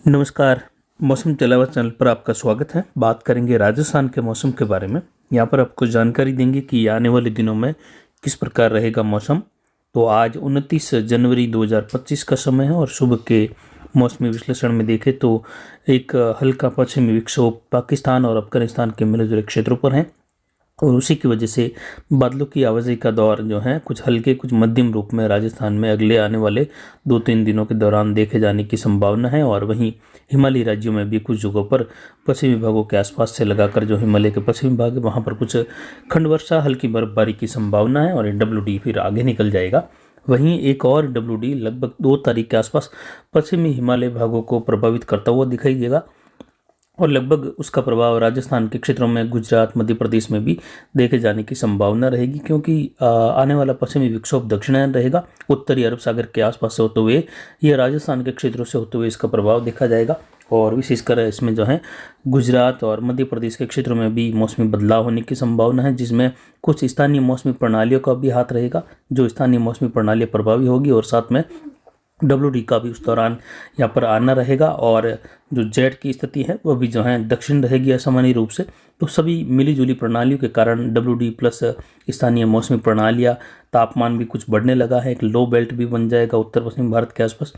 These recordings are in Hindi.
नमस्कार। मौसम जलावास चैनल पर आपका स्वागत है। बात करेंगे राजस्थान के मौसम के बारे में। यहाँ पर आपको जानकारी देंगे कि आने वाले दिनों में किस प्रकार रहेगा मौसम। तो आज 29 जनवरी 2025 का समय है और सुबह के मौसमी विश्लेषण में देखें तो एक हल्का पश्चिमी विक्षोभ पाकिस्तान और अफगानिस्तान के मिले जुले क्षेत्रों पर है और उसी की वजह से बादलों की आवाजाही का दौर जो है कुछ हल्के कुछ मध्यम रूप में राजस्थान में अगले आने वाले 2-3 दिनों के दौरान देखे जाने की संभावना है। और वहीं हिमालयी राज्यों में भी कुछ जगहों पर पश्चिमी भागों के आसपास से लगाकर जो हिमालय के पश्चिमी भाग है वहाँ पर कुछ खंड वर्षा हल्की बर्फबारी की संभावना है और ये WD फिर आगे निकल जाएगा। वहीं एक और WD लगभग 2 तारीख के आसपास पश्चिमी हिमालय भागों को प्रभावित करता हुआ दिखाई देगा और लगभग उसका प्रभाव राजस्थान के क्षेत्रों में गुजरात मध्य प्रदेश में भी देखे जाने की संभावना रहेगी, क्योंकि आने वाला पश्चिमी विक्षोभ दक्षिणायन रहेगा उत्तरी अरब सागर के आसपास से होते हुए यह राजस्थान के क्षेत्रों से होते हुए इसका प्रभाव देखा जाएगा। और विशेषकर इसमें जो है गुजरात और मध्य प्रदेश के क्षेत्रों में भी मौसमी बदलाव होने की संभावना है, जिसमें कुछ स्थानीय मौसमी प्रणालियों का भी हाथ रहेगा। जो स्थानीय मौसमी प्रणालियाँ प्रभावी होगी और साथ में WD का भी उस दौरान यहाँ पर आना रहेगा और जो जेट की स्थिति है वह भी जो है दक्षिण रहेगी असामान्य रूप से। तो सभी मिली जुली प्रणालियों के कारण WD प्लस स्थानीय मौसमी प्रणालियाँ तापमान भी कुछ बढ़ने लगा है। एक लो बेल्ट भी बन जाएगा उत्तर पश्चिम भारत के आसपास।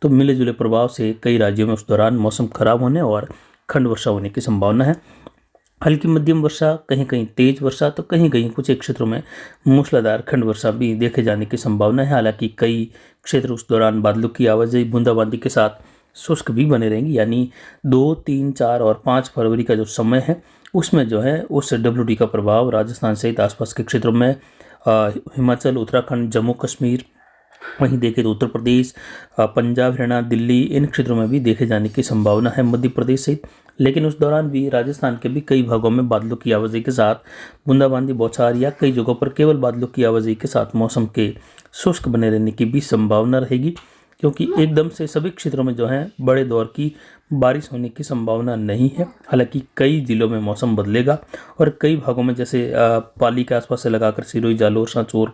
तो मिले जुले प्रभाव से कई राज्यों में उस दौरान मौसम खराब होने और खंड वर्षा होने की संभावना है। हल्की मध्यम वर्षा, कहीं कहीं तेज वर्षा, तो कहीं कहीं कुछ एक क्षेत्रों में मूसलाधार खंड वर्षा भी देखे जाने की संभावना है। हालांकि कई क्षेत्र उस दौरान बादलों की आवाजाही बूंदाबांदी के साथ शुष्क भी बने रहेंगी। यानी 2, 3, 4 और 5 फरवरी का जो समय है उसमें जो है उस WD का प्रभाव राजस्थान सहित आसपास के क्षेत्रों में हिमाचल, उत्तराखंड, जम्मू कश्मीर, वहीं देखें तो उत्तर प्रदेश, पंजाब, हरियाणा, दिल्ली, इन क्षेत्रों में भी देखे जाने की संभावना है, मध्य प्रदेश सहित। लेकिन उस दौरान भी राजस्थान के भी कई भागों में बादलों की आवाजाही के साथ बूंदाबांदी, बौछार या कई जगहों पर केवल बादलों की आवाजाही के साथ मौसम के शुष्क बने रहने की भी संभावना रहेगी, क्योंकि एकदम से सभी क्षेत्रों में जो है बड़े दौर की बारिश होने की संभावना नहीं है। हालांकि कई जिलों में मौसम बदलेगा और कई भागों में जैसे पाली के आसपास से लगाकर सिरोही, जालोर, सांचौर,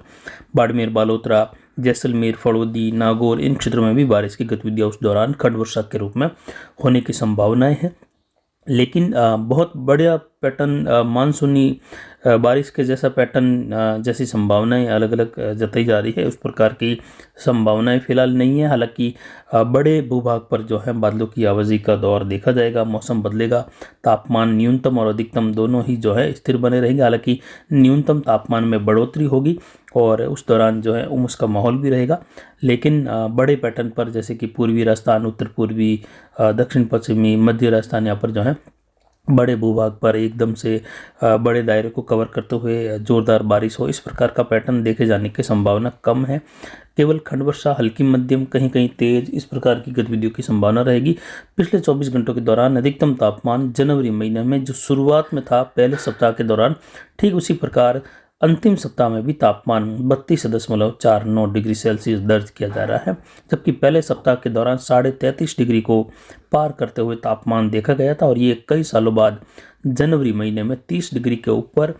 बाड़मेर, बालोतरा, जैसलमेर, फड़ौदी, नागौर, इन क्षेत्रों में भी बारिश की गतिविधियां उस दौरान खंड वर्षा के रूप में होने की संभावनाएं हैं। लेकिन बहुत बढ़िया पैटर्न मानसूनी बारिश के जैसा पैटर्न जैसी संभावनाएं अलग अलग जताई जा रही है, उस प्रकार की संभावनाएं फिलहाल नहीं है। हालांकि बड़े भूभाग पर जो है बादलों की आवाजाही का दौर देखा जाएगा, मौसम बदलेगा, तापमान न्यूनतम और अधिकतम दोनों ही जो है स्थिर बने रहेंगे। हालांकि न्यूनतम तापमान में बढ़ोतरी होगी और उस दौरान जो है उमस का माहौल भी रहेगा। लेकिन बड़े पैटर्न पर जैसे कि पूर्वी राजस्थान, उत्तर पूर्वी, दक्षिण पश्चिमी, मध्य राजस्थान, यहाँ पर जो है बड़े भूभाग पर एकदम से बड़े दायरे को कवर करते हुए जोरदार बारिश हो, इस प्रकार का पैटर्न देखे जाने की संभावना कम है। केवल खंड वर्षा, हल्की मध्यम, कहीं कहीं तेज, इस प्रकार की गतिविधियों की संभावना रहेगी। पिछले 24 घंटों के दौरान अधिकतम तापमान जनवरी महीने में जो शुरुआत में था पहले सप्ताह के दौरान, ठीक उसी प्रकार अंतिम सप्ताह में भी तापमान 32.49 डिग्री सेल्सियस दर्ज किया जा रहा है, जबकि पहले सप्ताह के दौरान 33.5 डिग्री को पार करते हुए तापमान देखा गया था। और ये कई सालों बाद जनवरी महीने में 30 डिग्री के ऊपर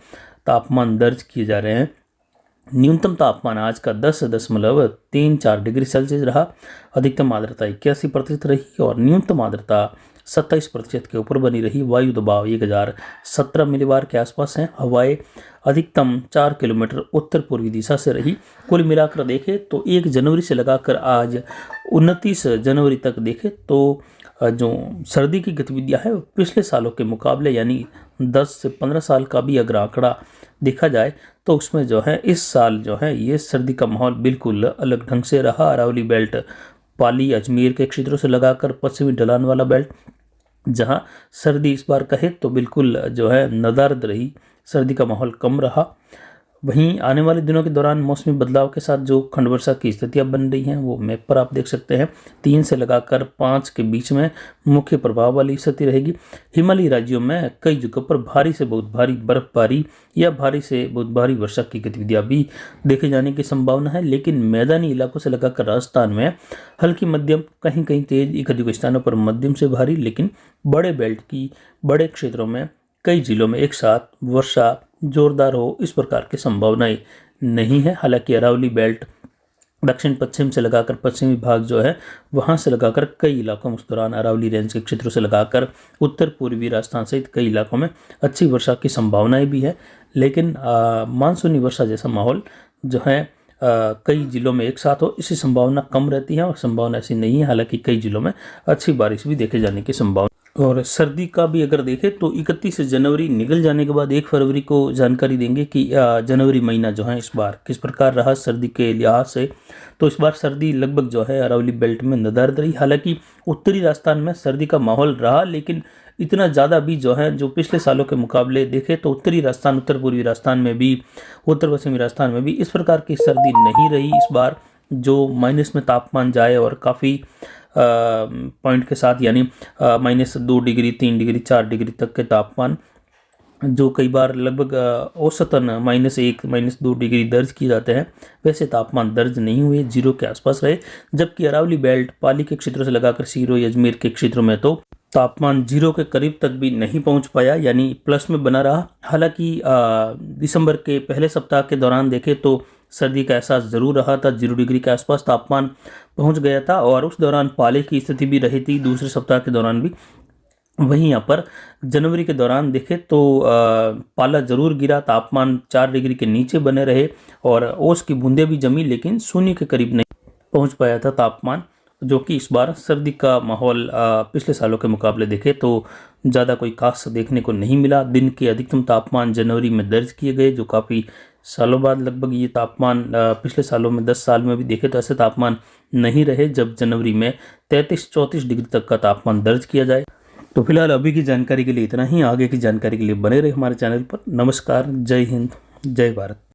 तापमान दर्ज किए जा रहे हैं। न्यूनतम तापमान आज का 10.34 डिग्री सेल्सियस रहा। अधिकतम आर्द्रता 81% रही और न्यूनतम आर्द्रता 27% के ऊपर बनी रही। वायु दबाव 1017 मिलीबार के आसपास है। हवाएं अधिकतम 4 किलोमीटर उत्तर पूर्वी दिशा से रही। कुल मिलाकर देखें तो 1 जनवरी से लगाकर आज 29 जनवरी तक देखें तो जो सर्दी की गतिविधियां हैं पिछले सालों के मुकाबले, यानी 10 से 15 साल का भी अगर आंकड़ा देखा जाए तो उसमें जो है इस साल जो है ये सर्दी का माहौल बिल्कुल अलग ढंग से रहा। अरावली बेल्ट, पाली, अजमेर के क्षेत्रों से लगाकर पश्चिमी ढलान वाला बेल्ट, जहां सर्दी इस बार कहे तो बिल्कुल जो है नदारद रही, सर्दी का माहौल कम रहा। वहीं आने वाले दिनों के दौरान मौसमी बदलाव के साथ जो खंड वर्षा की स्थितियां बन रही हैं वो मैप पर आप देख सकते हैं। 3 से लगाकर 5 के बीच में मुख्य प्रभाव वाली स्थिति रहेगी। हिमालयी राज्यों में कई जगहों पर भारी से बहुत भारी बर्फबारी या भारी से बहुत भारी वर्षा की गतिविधियां भी देखे जाने की संभावना है। लेकिन मैदानी इलाकों से लगाकर राजस्थान में हल्की मध्यम, कहीं कहीं तेज, एक अधिक स्थानों पर मध्यम से भारी, लेकिन बड़े बेल्ट की बड़े क्षेत्रों में कई जिलों में एक साथ वर्षा जोरदार हो, इस प्रकार की संभावनाएं नहीं है। हालांकि अरावली बेल्ट, दक्षिण पश्चिम से लगाकर पश्चिमी भाग जो है वहाँ से लगाकर कई इलाकों में उस दौरान अरावली रेंज के क्षेत्रों से लगाकर उत्तर पूर्वी राजस्थान सहित कई इलाकों में अच्छी वर्षा की संभावनाएं भी है। लेकिन मानसूनी वर्षा जैसा माहौल जो है कई जिलों में एक साथ हो, इसकी संभावना कम रहती है और संभावना ऐसी नहीं है। हालांकि कई जिलों में अच्छी बारिश भी देखे जाने की संभावना। और सर्दी का भी अगर देखें तो 31 जनवरी निकल जाने के बाद 1 फरवरी को जानकारी देंगे कि जनवरी महीना जो है इस बार किस प्रकार रहा सर्दी के लिहाज से। तो इस बार सर्दी लगभग जो है अरावली बेल्ट में नदारद रही। हालांकि उत्तरी राजस्थान में सर्दी का माहौल रहा, लेकिन इतना ज़्यादा भी जो है जो पिछले सालों के मुकाबले देखें तो उत्तरी राजस्थान, उत्तर पूर्वी राजस्थान में भी, उत्तर पश्चिमी राजस्थान में भी इस प्रकार की सर्दी नहीं रही इस बार, जो माइनस में तापमान जाए और काफ़ी पॉइंट के साथ, यानी -2 डिग्री, 3 डिग्री, 4 डिग्री तक के तापमान जो कई बार लगभग औसतन -1, -2 डिग्री दर्ज किए जाते हैं, वैसे तापमान दर्ज नहीं हुए, 0 के आसपास रहे। जबकि अरावली बेल्ट, पाली के क्षेत्रों से लगाकर सिरोही, अजमेर के क्षेत्रों में तो तापमान 0 के करीब तक भी नहीं पहुंच पाया, यानी प्लस में बना रहा। हालांकि दिसंबर के पहले सप्ताह के दौरान देखें तो सर्दी का एहसास जरूर रहा था, 0 डिग्री के आसपास तापमान पहुंच गया था और उस दौरान पाले की स्थिति भी रही थी दूसरे सप्ताह के दौरान भी। वहीं यहाँ पर जनवरी के दौरान देखें तो पाला जरूर गिरा, तापमान 4 डिग्री के नीचे बने रहे और ओस की बूंदें भी जमी, लेकिन शून्य के करीब नहीं पहुंच पाया था तापमान, जो कि इस बार सर्दी का माहौल पिछले सालों के मुकाबले देखें तो ज़्यादा कोई खास देखने को नहीं मिला। दिन के अधिकतम तापमान जनवरी में दर्ज किए गए, जो काफ़ी सालों बाद लगभग ये तापमान पिछले सालों में 10 साल में भी देखे तो ऐसे तापमान नहीं रहे जब जनवरी में 33-34 डिग्री तक का तापमान दर्ज किया जाए। तो फिलहाल अभी की जानकारी के लिए इतना ही। आगे की जानकारी के लिए बने रहे हमारे चैनल पर। नमस्कार, जय हिंद, जय भारत।